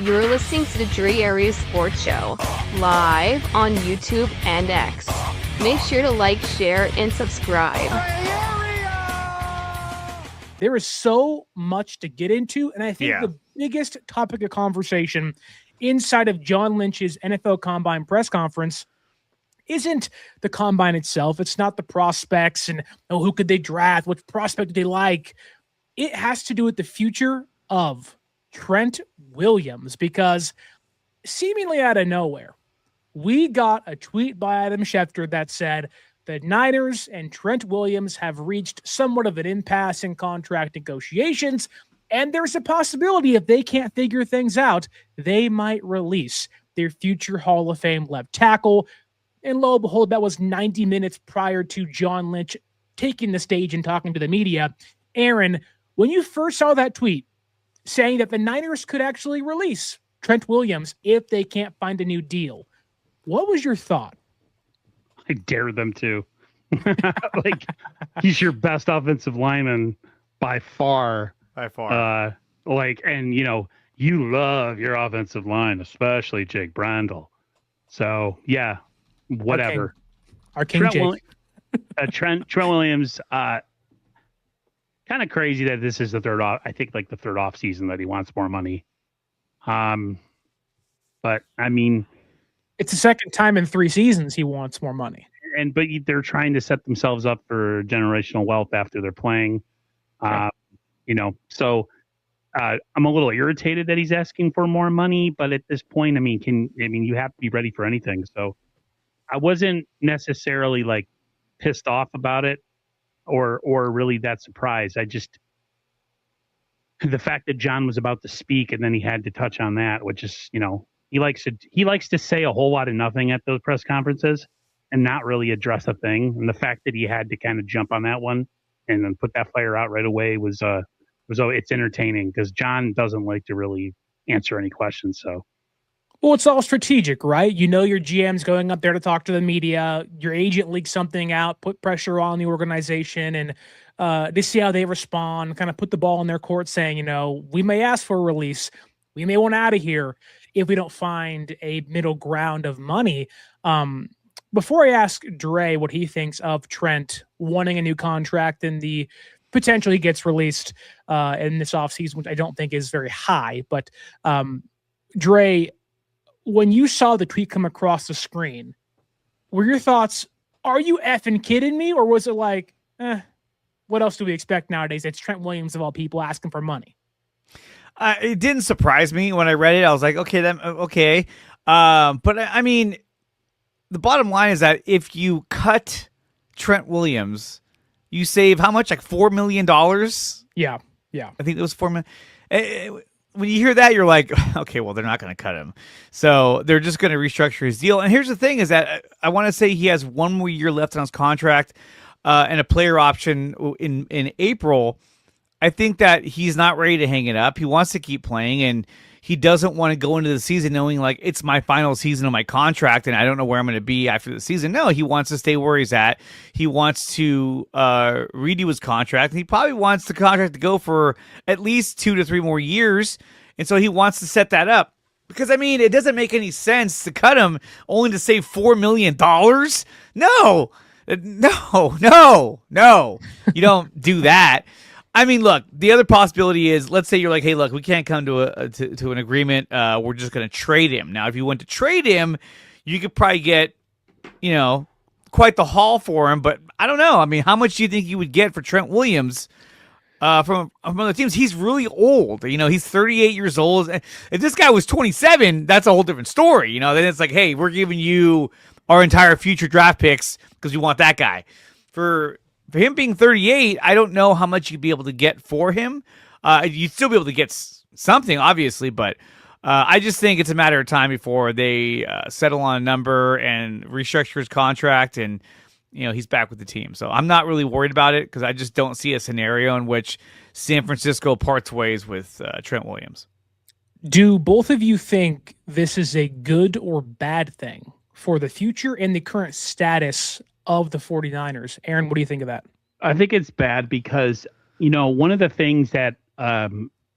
You're listening to the Dre Area Sports Show, live on YouTube and X. Make sure to like, share, and subscribe. There is so much to get into, and I think the biggest topic of conversation inside of John Lynch's NFL Combine press conference isn't the Combine itself. It's not the prospects and who could they draft, what prospect do they like. It has to do with the future of Trent Williams, because seemingly out of nowhere, we got a tweet by Adam Schefter that said the Niners and Trent Williams have reached somewhat of an impasse in contract negotiations, and there's a possibility if they can't figure things out, they might release their future Hall of Fame left tackle. And lo and behold, that was 90 minutes prior to John Lynch taking the stage and talking to the media. Aaron, when you first saw that tweet saying that the Niners could actually release Trent Williams if they can't find a new deal, what was your thought? I dare them to. Like, he's your best offensive lineman by far. By far. And you love your offensive line, especially Jake Brandel. So yeah, whatever. Our King Jake. Trent Williams, kind of crazy that this is the third off season that he wants more money. But I mean, it's the second time in 3 seasons he wants more money. But they're trying to set themselves up for generational wealth after they're playing. So I'm a little irritated that he's asking for more money, but at this point, you have to be ready for anything. So I wasn't necessarily like pissed off about it or really that surprised. I just, the fact that John was about to speak and then he had to touch on that, which is, he likes to say a whole lot of nothing at those press conferences and not really address a thing. And the fact that he had to kind of jump on that one and then put that fire out right away was it's entertaining because John doesn't like to really answer any questions. So, well, it's all strategic, right? Your GM's going up there to talk to the media. Your agent leaks something out, put pressure on the organization, and they see how they respond, kind of put the ball in their court saying, we may ask for a release. We may want out of here if we don't find a middle ground of money. Before I ask Dre what he thinks of Trent wanting a new contract and the potential he gets released in this offseason, which I don't think is very high, but Dre, when you saw the tweet come across the screen, were your thoughts, are you effing kidding me? Or was it like, what else do we expect nowadays? It's Trent Williams of all people asking for money. It didn't surprise me when I read it. I was like, okay. But I mean, the bottom line is that if you cut Trent Williams, you save how much? Like $4 million? Yeah. I think it was $4 million. When you hear that, you're like, okay, well, they're not going to cut him. So they're just going to restructure his deal. And here's the thing is that I want to say he has 1 more year left on his contract and a player option in April. I think that he's not ready to hang it up. He wants to keep playing, and he doesn't want to go into the season knowing like it's my final season of my contract and I don't know where I'm going to be after the season. No, he wants to stay where he's at. He wants to redo his contract. And he probably wants the contract to go for at least 2 to 3 more years. And so he wants to set that up because, it doesn't make any sense to cut him only to save $4 million. No, you don't do that. Look, the other possibility is, let's say you're like, hey, look, we can't come to an agreement. We're just going to trade him. Now, if you went to trade him, you could probably get, quite the haul for him. But I don't know. How much do you think you would get for Trent Williams from other teams? He's really old. He's 38 years old. If this guy was 27, that's a whole different story. Then it's like, hey, we're giving you our entire future draft picks because we want that guy. For him being 38, I don't know how much you'd be able to get for him. You'd still be able to get something, obviously, but I just think it's a matter of time before they settle on a number and restructure his contract, and he's back with the team. So I'm not really worried about it because I just don't see a scenario in which San Francisco parts ways with Trent Williams. Do both of you think this is a good or bad thing for the future and the current status of the 49ers? Aaron, what do you think of that? I think it's bad because, one of the things that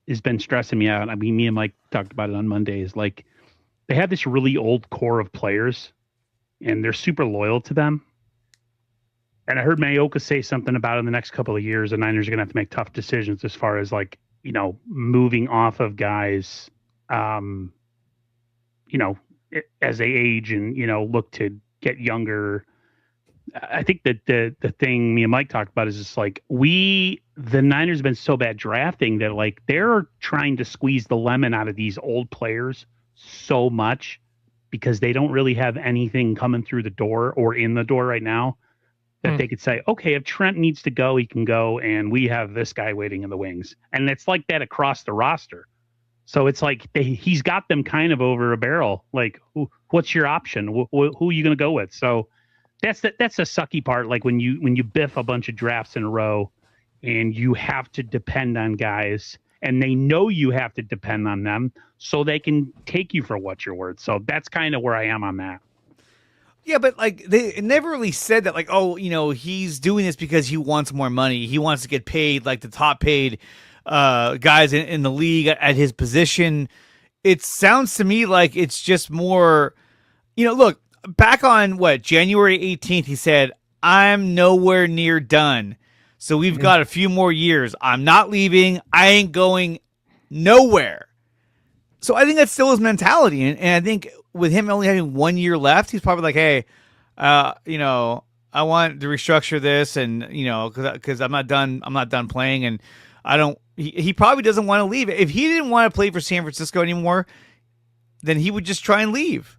has been stressing me out. I mean, me and Mike talked about it on Monday. Is like they have this really old core of players, and they're super loyal to them. And I heard Mayoka say something about in the next couple of years, the Niners are going to have to make tough decisions as far as like, moving off of guys, as they age and, look to get younger. I think that the thing me and Mike talked about is just like the Niners have been so bad drafting that like they're trying to squeeze the lemon out of these old players so much because they don't really have anything coming through the door or in the door right now that they could say, okay, if Trent needs to go, he can go, and we have this guy waiting in the wings. And it's like that across the roster. So it's like he's got them kind of over a barrel. Like, what's your option? Who are you going to go with? So that's the sucky part. Like when you biff a bunch of drafts in a row, and you have to depend on guys, and they know you have to depend on them, so they can take you for what you're worth. So that's kind of where I am on that. Yeah, but like they never really said that, like, oh, he's doing this because he wants more money. He wants to get paid like the top paid guys in the league at his position. It sounds to me like it's just more, look, back on January 18th, he said, I'm nowhere near done. So we've got a few more years. I'm not leaving. I ain't going nowhere. So I think that's still his mentality. And I think with him only having 1 year left, he's probably like, hey, I want to restructure this, and because I'm not done playing, and I don't. He probably doesn't want to leave. If he didn't want to play for San Francisco anymore, then he would just try and leave.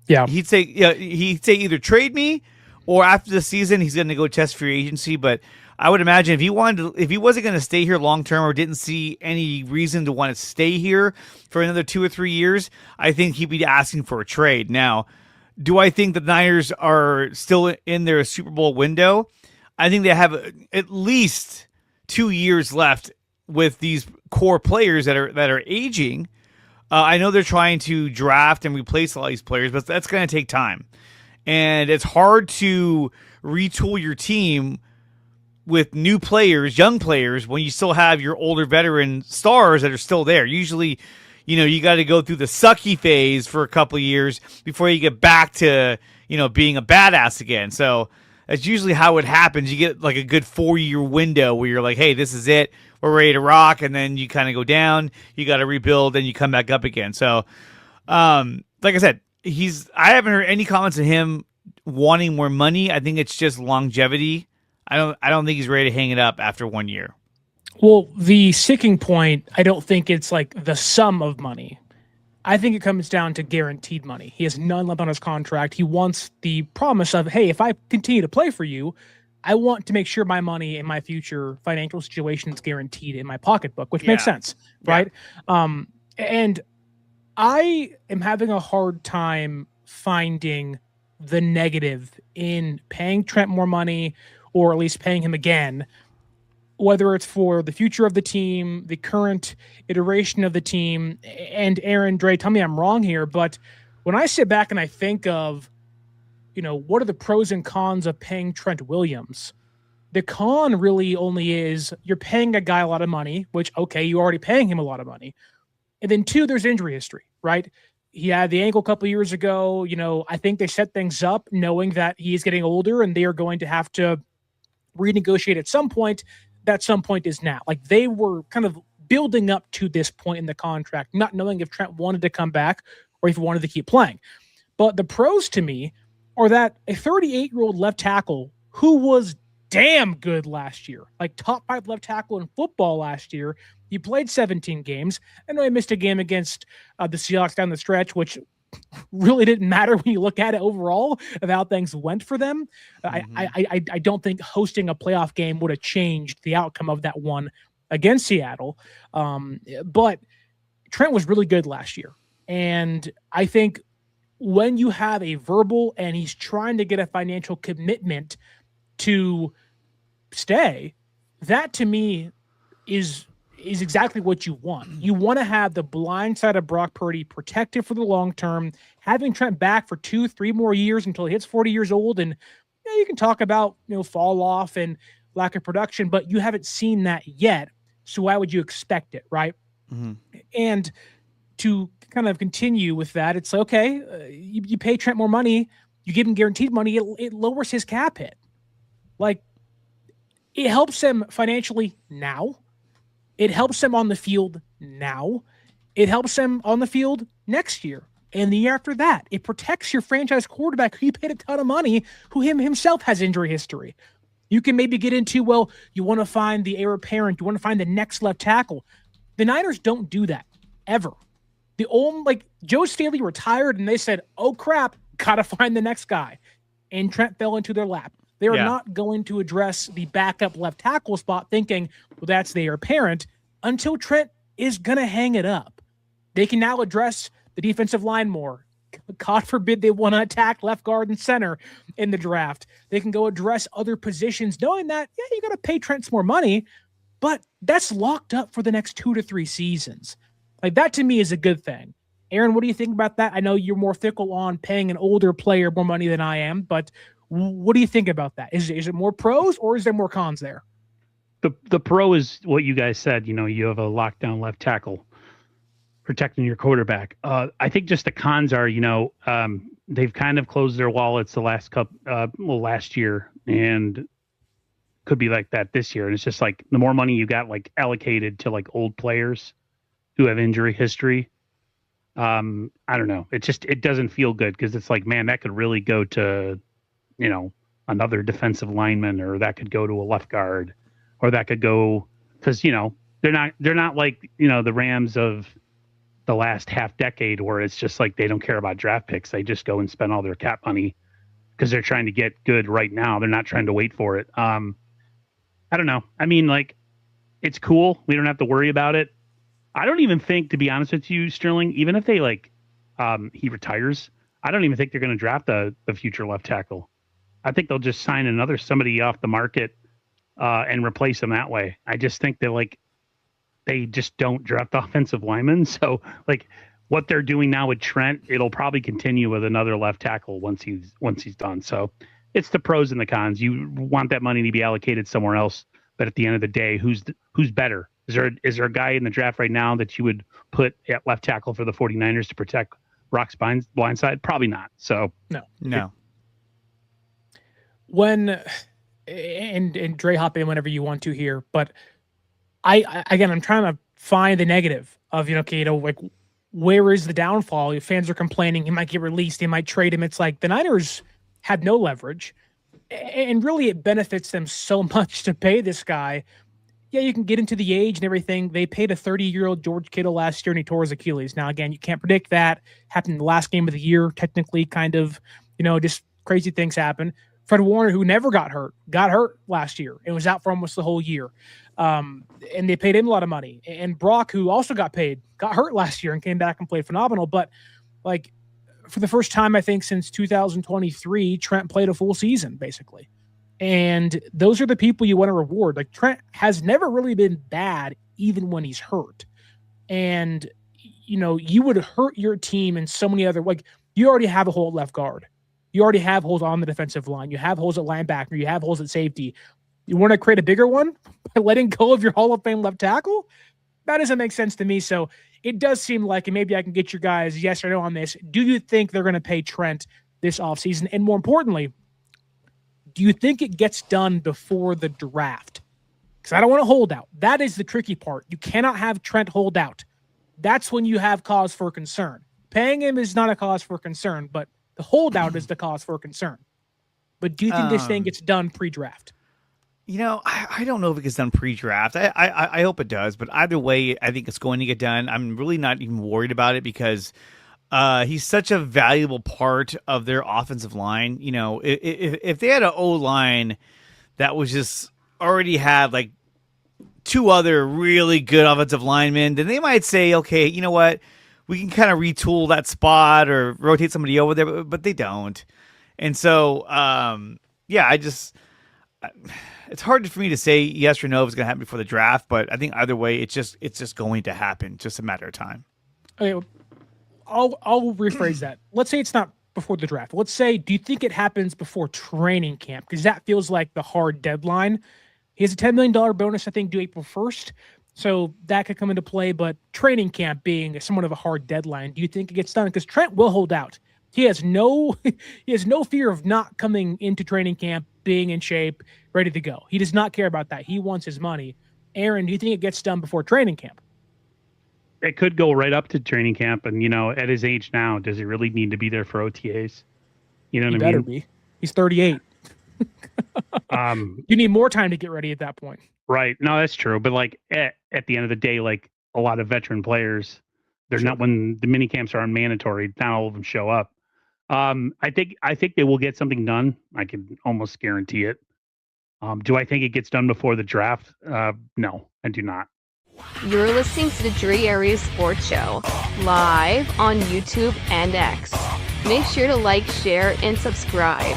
Yeah, he'd say either trade me, or after the season he's going to go test free agency. But I would imagine if he wasn't going to stay here long term, or didn't see any reason to want to stay here for another 2 or 3 years, I think he'd be asking for a trade. Now, do I think the Niners are still in their Super Bowl window? I think they have at least 2 years left with these core players that are aging. I know they're trying to draft and replace all these players, but that's going to take time, and it's hard to retool your team with new players, young players, when you still have your older veteran stars that are still there. Usually, you got to go through the sucky phase for a couple of years before you get back to, being a badass again. So that's usually how it happens. You get like a good 4-year window where you're like, hey, this is it. We're ready to rock. And then you kind of go down, you got to rebuild, and you come back up again. So, like I said, I haven't heard any comments on him wanting more money. I think it's just longevity. I don't think he's ready to hang it up after 1 year. Well, the sticking point, I don't think it's like the sum of money. I think it comes down to guaranteed money. He has none left on his contract. He wants the promise of, hey, if I continue to play for you, I want to make sure my money and my future financial situation is guaranteed in my pocketbook, which makes sense, right? And I am having a hard time finding the negative in paying Trent more money, or at least paying him again, whether it's for the future of the team, the current iteration of the team. And Aaron, Dre, tell me I'm wrong here, but when I sit back and I think of, what are the pros and cons of paying Trent Williams? The con really only is you're paying a guy a lot of money, which, okay, you're already paying him a lot of money. And then 2, there's injury history, right? He had the ankle a couple years ago. I think they set things up knowing that he's getting older and they are going to have to renegotiate at some point. That some point is now. Like, they were kind of building up to this point in the contract, not knowing if Trent wanted to come back or if he wanted to keep playing. But the pros to me are that a 38-year-old left tackle who was damn good last year, like top 5 left tackle in football last year. He played 17 games. I know he missed a game against the Seahawks down the stretch, which really didn't matter when you look at it overall of how things went for them. I don't think hosting a playoff game would have changed the outcome of that one against Seattle. But Trent was really good last year. And I think when you have a verbal and he's trying to get a financial commitment to stay, that to me is exactly what you want. You want to have the blind side of Brock Purdy protected for the long term, having Trent back for 2-3 more years until he hits 40 years old. And you can talk about, fall off and lack of production, but you haven't seen that yet. So why would you expect it, right? Mm-hmm. And to kind of continue with that, it's okay. You pay Trent more money, you give him guaranteed money, it lowers his cap hit. Like, it helps him financially now. It helps him on the field now. It helps him on the field next year and the year after that. It protects your franchise quarterback who you paid a ton of money, who himself has injury history. You can maybe get into, well, you want to find the heir apparent. You want to find the next left tackle. The Niners don't do that, ever. Joe Staley retired and they said, oh crap, gotta find the next guy. And Trent fell into their lap. They are not going to address the backup left tackle spot thinking, well, that's the heir apparent, until Trent is going to hang it up. They can now address the defensive line more. God forbid they want to attack left guard and center in the draft. They can go address other positions, knowing that, yeah, you got to pay Trent some more money, but that's locked up for the next 2 to 3 seasons. Like, that to me is a good thing. Aaron, what do you think about that? I know you're more fickle on paying an older player more money than I am, but what do you think about that? Is it more pros or is there more cons there? The pro is what you guys said. You have a lockdown left tackle protecting your quarterback. I think just the cons are, they've kind of closed their wallets the last year, and could be like that this year. And it's just like the more money you got like allocated to like old players who have injury history. I don't know. It doesn't feel good because it's like, man, that could really go to, another defensive lineman, or that could go to a left guard, or that could go because, they're not like, the Rams of the last half decade where it's just like they don't care about draft picks. They just go and spend all their cap money because they're trying to get good right now. They're not trying to wait for it. I don't know. I mean, like, it's cool. We don't have to worry about it. I don't even think, to be honest with you, Sterling, even if they he retires, I don't even think they're going to draft the future left tackle. I think they'll just sign somebody off the market and replace him that way. I just think that they just don't draft offensive linemen. So what they're doing now with Trent, it'll probably continue with another left tackle once he's done. So it's the pros and the cons. You want that money to be allocated somewhere else, but at the end of the day, who's better? Is there a guy in the draft right now that you would put at left tackle for the 49ers to protect Brock's blind side? Probably not. So no. When and Dre, hop in whenever you want to here, but I'm trying to find the negative of, where is the downfall? If fans are complaining he might get released, they might trade him. It's like the Niners had no leverage, and really it benefits them so much to pay this guy. Yeah, you can get into the age and everything. They paid a 30-year-old George Kittle last year and he tore his Achilles. Now, again, you can't predict that. Happened in the last game of the year, technically, kind of, just crazy things happen. Fred Warner, who never got hurt last year and was out for almost the whole year. And they paid him a lot of money. And Brock, who also got hurt last year and came back and played phenomenal. But for the first time, I think since 2023, Trent played a full season, basically. And those are the people you want to reward. Trent has never really been bad, even when he's hurt. And, you would hurt your team in so many other, you already have a hole at left guard. You already have holes on the defensive line. You have holes at linebacker. You have holes at safety. You want to create a bigger one by letting go of your Hall of Fame left tackle? That doesn't make sense to me. So it does seem like, and maybe I can get your guys yes or no on this, do you think they're going to pay Trent this offseason? And more importantly, do you think it gets done before the draft? Because I don't want to hold out. That is the tricky part. You cannot have Trent hold out. That's when you have cause for concern. Paying him is not a cause for concern, but the holdout is the cause for concern. But do you think this thing gets done pre-draft? I don't know if it gets done pre-draft. I hope it does, but either way, I think it's going to get done. I'm really not even worried about it because he's such a valuable part of their offensive line. If they had an O-line that was just already had 2 other really good offensive linemen, then they might say, okay, you know what? We can kind of retool that spot or rotate somebody over there, but they don't. And so, it's hard for me to say yes or no if it's going to happen before the draft, but I think either way, it's just going to happen. Just a matter of time. Okay, I'll rephrase that. Let's say it's not before the draft. Let's say, do you think it happens before training camp? Because that feels like the hard deadline. He has a $10 million bonus, I think, due April 1st. So that could come into play, but training camp being somewhat of a hard deadline, do you think it gets done? Because Trent will hold out. He has no fear of not coming into training camp, being in shape, ready to go. He does not care about that. He wants his money. Aaron, do you think it gets done before training camp? It could go right up to training camp, and at his age now, does he really need to be there for OTAs? You know what I mean? He better be. He's 38. You need more time to get ready at that point. Right. No, that's true. But like at the end of the day, like a lot of veteran players, they're not, when the mini camps are mandatory, not all of them show up. I think they will get something done. I can almost guarantee it. Do I think it gets done before the draft? No, I do not. You're listening to the Dre Area Sports Show, live on YouTube and X. Make sure to like, share, and subscribe.